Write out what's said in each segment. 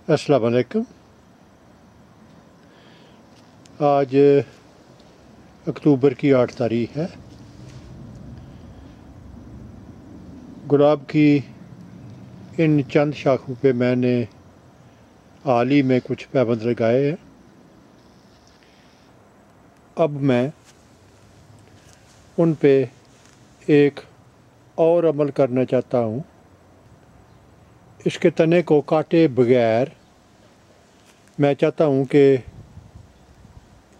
अस्सलाम वालेकुम। आज अक्टूबर की 8 तारीख है। गुलाब की इन चंद शाखों पे मैंने हाल ही में कुछ पैबंद लगाए हैं। अब मैं उन पे एक और अमल करना चाहता हूँ। इसके तने को काटे बगैर मैं चाहता हूँ कि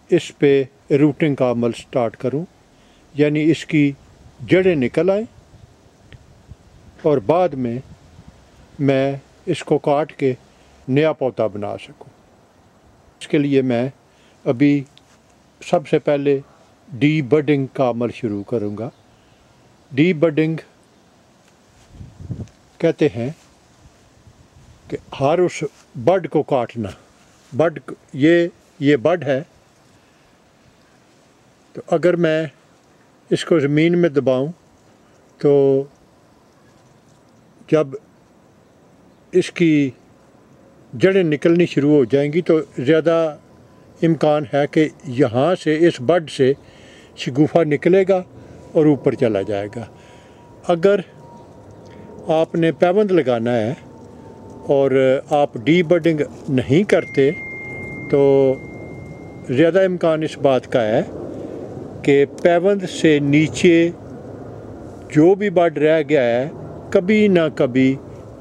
इस पे रूटिंग का अमल स्टार्ट करूँ, यानी इसकी जड़ें निकल आएँ और बाद में मैं इसको काट के नया पौधा बना सकूँ। इसके लिए मैं अभी सबसे पहले डी बडिंग का अमल शुरू करूँगा। डी बडिंग कहते हैं कि हर उस बड को काटना। बड ये बड है, तो अगर मैं इसको ज़मीन में दबाऊं तो जब इसकी जड़ें निकलनी शुरू हो जाएंगी तो ज़्यादा इम्कान है कि यहाँ से इस बड से शगुफ़ा निकलेगा और ऊपर चला जाएगा। अगर आपने पैबंद लगाना है और आप डी बडिंग नहीं करते तो ज़्यादा इम्कान इस बात का है कि पैबंद से नीचे जो भी बड रह गया है, कभी ना कभी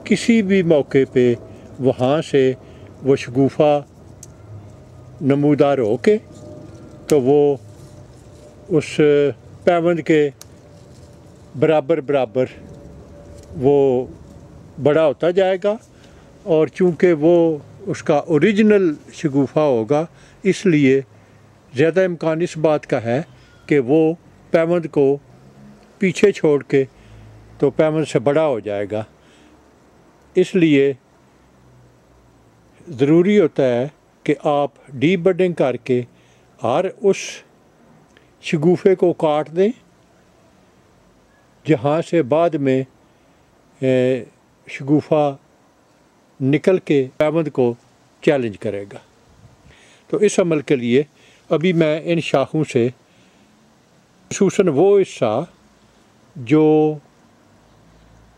किसी भी मौके पे वहाँ से वो शगुफ़ा नमूदार हो के तो वो उस पैबंद के बराबर बराबर वो बड़ा होता जाएगा। और चूँकि वो उसका ओरिजिनल शगुफ़ा होगा, इसलिए ज़्यादा इम्कान इस बात का है कि वो पैबंद को पीछे छोड़ के तो पैबंद से बड़ा हो जाएगा। इसलिए ज़रूरी होता है कि आप डी बडिंग करके हर उस शगुफ़े को काट दें जहाँ से बाद में शगुफ़ा निकल के पैबंद को चैलेंज करेगा। तो इस अमल के लिए अभी मैं इन शाखों से खुसूसन वो हिस्सा जो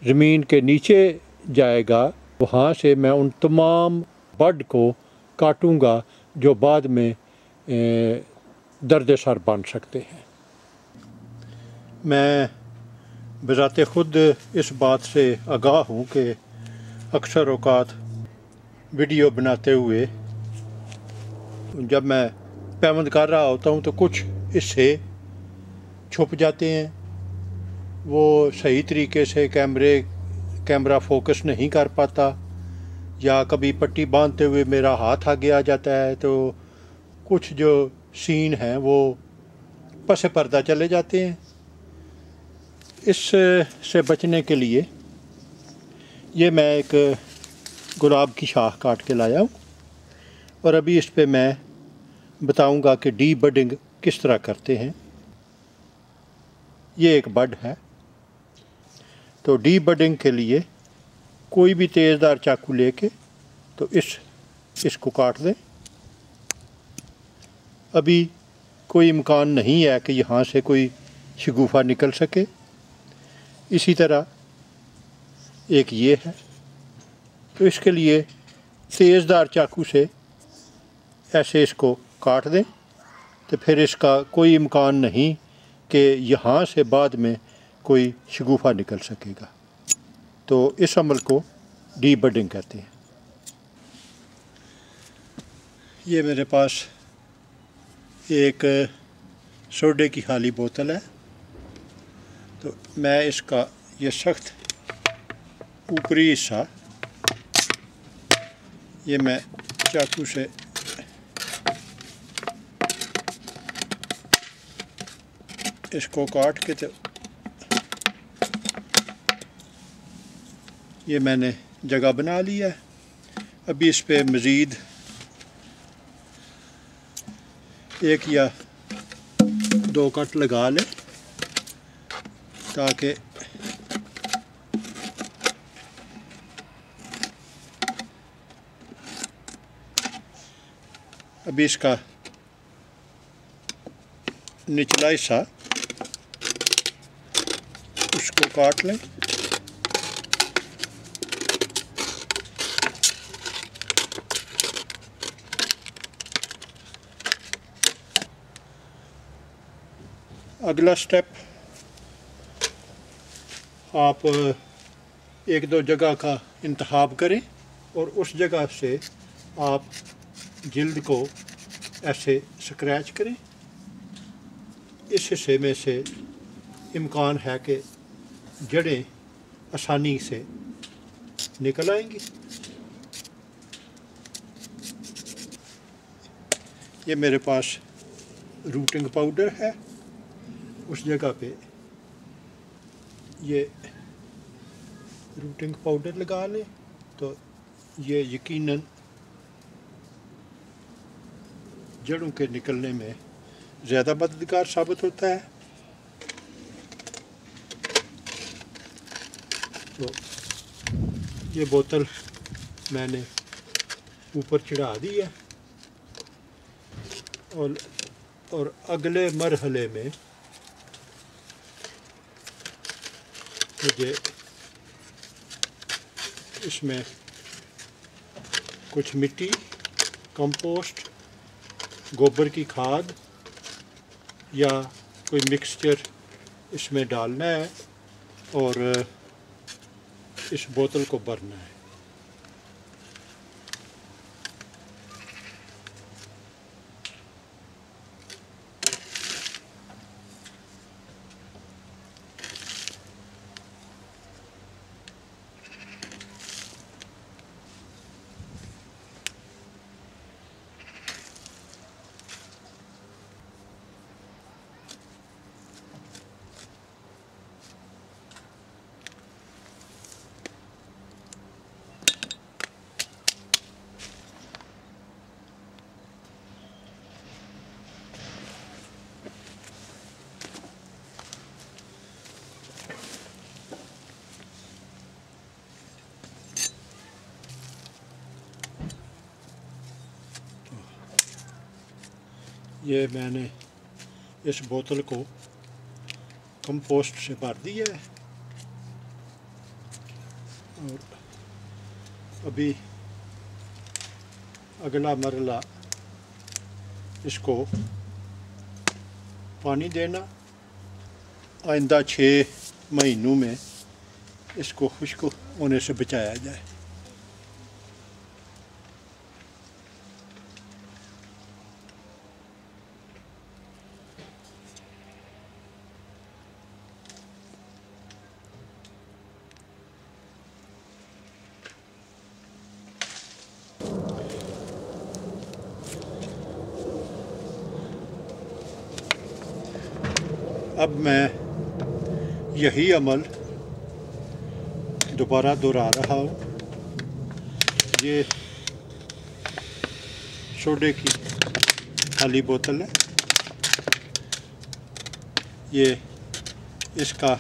ज़मीन के नीचे जाएगा, वहाँ से मैं उन तमाम बड को काटूँगा जो बाद में दर्द सर बन सकते हैं। मैं बज़ाते ख़ुद इस बात से आगाह हूँ कि अक्सर औक़ात वीडियो बनाते हुए जब मैं पैबंद कर रहा होता हूँ तो कुछ हिस्से छुप जाते हैं। वो सही तरीके से कैमरा फोकस नहीं कर पाता, या कभी पट्टी बांधते हुए मेरा हाथ आगे आ जाता है तो कुछ जो सीन हैं वो पसे पर्दा चले जाते हैं। इससे बचने के लिए ये मैं एक गुलाब की शाख काट के लाया हूँ और अभी इस पे मैं बताऊँगा कि डी बडिंग किस तरह करते हैं। ये एक बड है, तो डी बडिंग के लिए कोई भी तेज़दार चाकू लेके तो इसको काट दें। अभी कोई इम्कान नहीं है कि यहाँ से कोई शगुफ़ा निकल सके। इसी तरह एक ये है, तो इसके लिए तेज़दार चाकू से ऐसे इसको काट दें तो फिर इसका कोई इम्कान नहीं कि यहाँ से बाद में कोई शगुफ़ा निकल सकेगा। तो इस अमल को डी बडिंग कहते हैं। ये मेरे पास एक सोडे की खाली बोतल है, तो मैं इसका ये सख्त ऊपरी हिस्सा ये मैं चाकू से इसको काट के तो ये मैंने जगह बना ली है। अभी इस पे मज़ीद एक या दो कट लगा लें ताकि अभी इसका निचला हिस्सा उसको काट लें। अगला स्टेप, आप एक दो जगह का इंतखाब करें और उस जगह से आप जिल्द को ऐसे स्क्रैच करें। इस हिस्से में से इम्कान है कि जड़ें आसानी से निकल आएंगी। ये मेरे पास रूटिंग पाउडर है, उस जगह पे ये रूटिंग पाउडर लगा लें तो ये यकीनन जड़ों के निकलने में ज़्यादा मददगार साबित होता है। तो ये बोतल मैंने ऊपर चढ़ा दी है और अगले मरहले में मुझे इसमें कुछ मिट्टी, कंपोस्ट, गोबर की खाद या कोई मिक्सचर इसमें डालना है और इस बोतल को भरना है। ये मैंने इस बोतल को कंपोस्ट से भर दिया है और अभी अगला मरला इसको पानी देना। आइंदा 6 महीनों में इसको खुश्क होने से बचाया जाए। अब मैं यही अमल दोबारा दोहरा रहा हूँ। ये सोडे की खाली बोतल है, ये इसका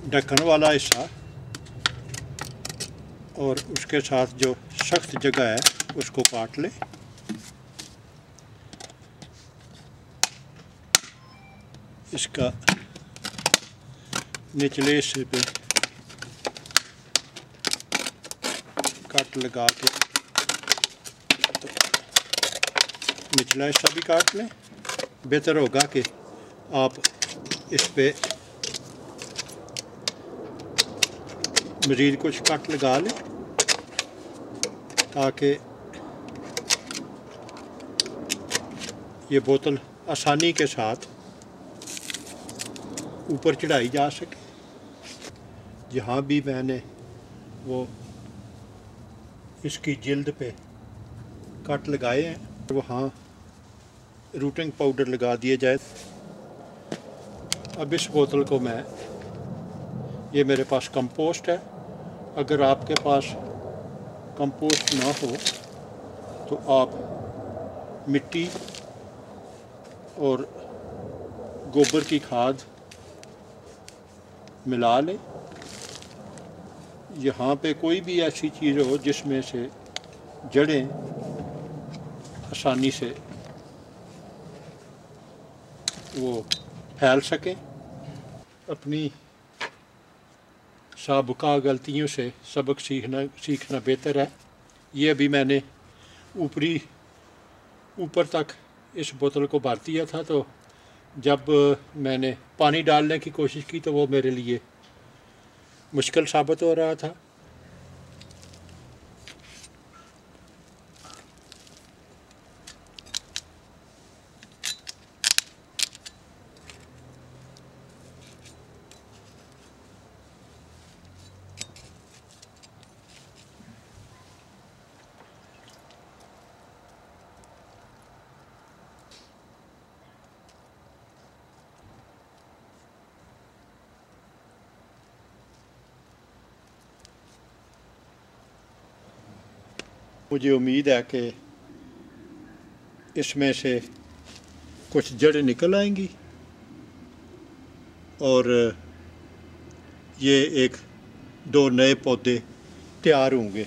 ढक्कन वाला हिस्सा और उसके साथ जो सख्त जगह है उसको काट लें। इसका निचले हिस्से पे कट लगा के तो निचला हिस्सा भी काट लें। बेहतर होगा कि आप इस पे मज़ीद कुछ कट लगा लें ताकि ये बोतल आसानी के साथ ऊपर चढ़ाई जा सके। जहाँ भी मैंने वो इसकी जिल्द पे कट लगाए हैं वहाँ रूटिंग पाउडर लगा दिया जाए। अब इस बोतल को मैं, ये मेरे पास कंपोस्ट है, अगर आपके पास कंपोस्ट ना हो तो आप मिट्टी और गोबर की खाद मिला लें। यहाँ पे कोई भी ऐसी चीज़ हो जिसमें से जड़ें आसानी से वो फैल सकें। अपनी साबका गलतियों से सबक सीखना बेहतर है। ये अभी मैंने ऊपर तक इस बोतल को भर दिया था, तो जब मैंने पानी डालने की कोशिश की तो वो मेरे लिए मुश्किल साबित हो रहा था। मुझे उम्मीद है कि इसमें से कुछ जड़ें निकल आएंगी और ये 1-2 नए पौधे तैयार होंगे।